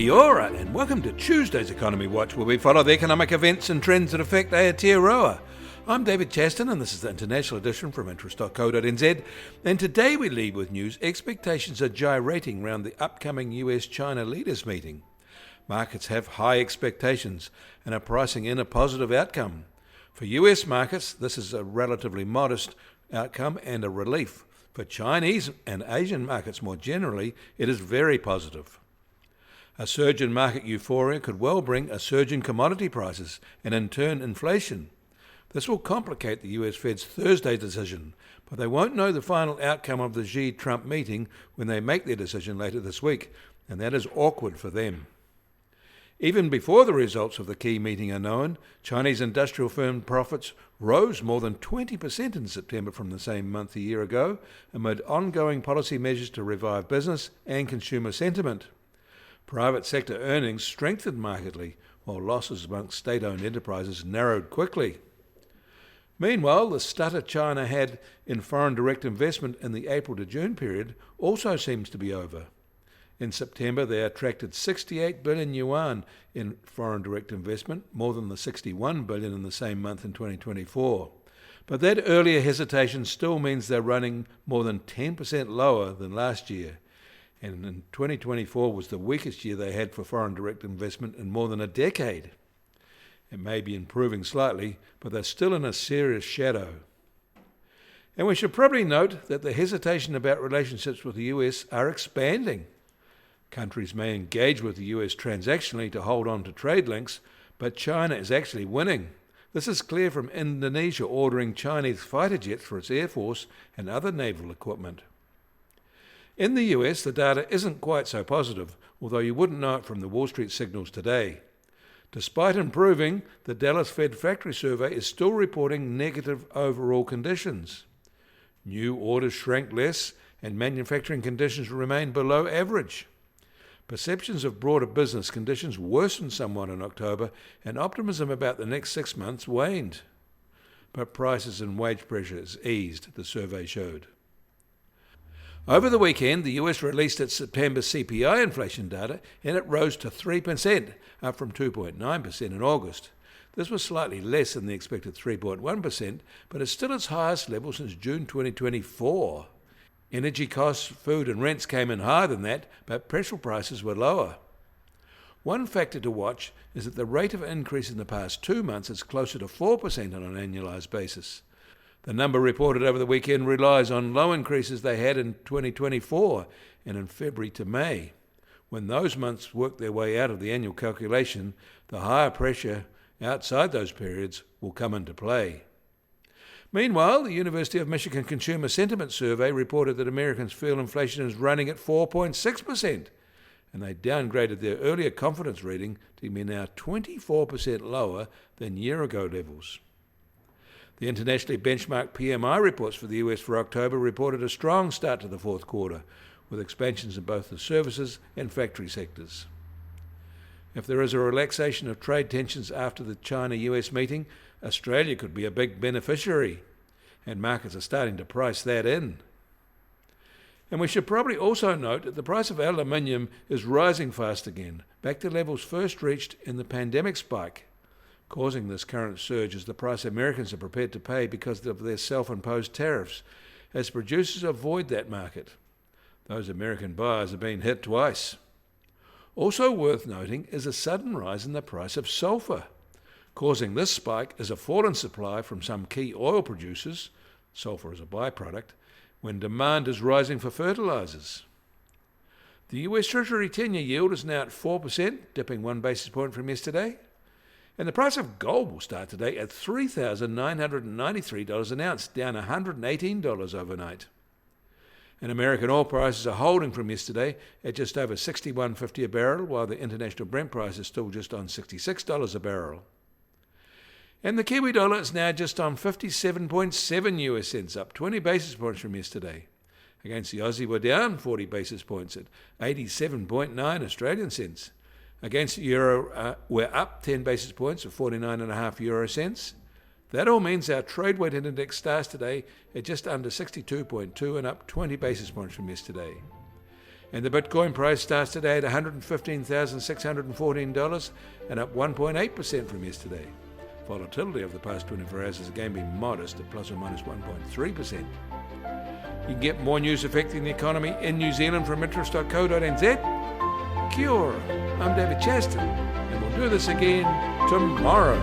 Kia ora, and welcome to Tuesday's Economy Watch, where we follow the economic events and trends that affect Aotearoa. I'm David Chaston, and this is the international edition from interest.co.nz. And today we lead with news. Expectations are gyrating around the upcoming US-China leaders meeting. Markets have high expectations and are pricing in a positive outcome. For US markets, this is a relatively modest outcome and a relief. For Chinese and Asian markets more generally, it is very positive. A surge in market euphoria could well bring a surge in commodity prices and in turn inflation. This will complicate the US Fed's Thursday decision, but they won't know the final outcome of the Xi-Trump meeting when they make their decision later this week, and that is awkward for them. Even before the results of the key meeting are known, Chinese industrial firm profits rose more than 20% in September from the same month a year ago, amid ongoing policy measures to revive business and consumer sentiment. Private sector earnings strengthened markedly, while losses amongst state-owned enterprises narrowed quickly. Meanwhile, the stutter China had in foreign direct investment in the April to June period also seems to be over. In September, they attracted 68 billion yuan in foreign direct investment, more than the 61 billion in the same month in 2024. But that earlier hesitation still means they're running more than 10% lower than last year. And in 2024 was the weakest year they had for foreign direct investment in more than a decade. It may be improving slightly, but they're still in a serious shadow. And we should probably note that the hesitation about relationships with the US are expanding. Countries may engage with the US transactionally to hold on to trade links, but China is actually winning. This is clear from Indonesia ordering Chinese fighter jets for its air force and other naval equipment. In the US, the data isn't quite so positive, although you wouldn't know it from the Wall Street signals today. Despite improving, the Dallas Fed Factory Survey is still reporting negative overall conditions. New orders shrank less, and manufacturing conditions remain below average. Perceptions of broader business conditions worsened somewhat in October, and optimism about the next 6 months waned. But prices and wage pressures eased, the survey showed. Over the weekend, the US released its September CPI inflation data, and it rose to 3%, up from 2.9% in August. This was slightly less than the expected 3.1%, but it's still its highest level since June 2024. Energy costs, food and rents came in higher than that, but petrol prices were lower. One factor to watch is that the rate of increase in the past 2 months is closer to 4% on an annualised basis. The number reported over the weekend relies on low increases they had in 2024 and in February to May. When those months work their way out of the annual calculation, the higher pressure outside those periods will come into play. Meanwhile, the University of Michigan Consumer Sentiment Survey reported that Americans feel inflation is running at 4.6%, and they downgraded their earlier confidence reading to be now 24% lower than year-ago levels. The internationally benchmarked PMI reports for the US for October reported a strong start to the fourth quarter, with expansions in both the services and factory sectors. If there is a relaxation of trade tensions after the China-US meeting, Australia could be a big beneficiary, and markets are starting to price that in. And we should probably also note that the price of aluminium is rising fast again, back to levels first reached in the pandemic spike. Causing this current surge is the price Americans are prepared to pay because of their self-imposed tariffs, as producers avoid that market. Those American buyers have been hit twice. Also worth noting is a sudden rise in the price of sulfur. Causing this spike is a fall in supply from some key oil producers, sulfur is a byproduct, when demand is rising for fertilizers. The US Treasury 10-year yield is now at 4%, dipping 1 basis point from yesterday. And the price of gold will start today at $3,993 an ounce, down $118 overnight. And American oil prices are holding from yesterday at just over $61.50 a barrel, while the international Brent price is still just on $66 a barrel. And the Kiwi dollar is now just on 57.7 US cents, up 20 basis points from yesterday. Against the Aussie, we're down 40 basis points at 87.9 Australian cents. Against the euro, we're up 10 basis points at 49.5 euro cents. That all means our trade weighted index starts today at just under 62.2 and up 20 basis points from yesterday. And the Bitcoin price starts today at $115,614 and up 1.8% from yesterday. Volatility over the past 24 hours has again been modest at plus or minus 1.3%. You can get more news affecting the economy in New Zealand from interest.co.nz. Kia ora, I'm David Chaston, and we'll do this again tomorrow.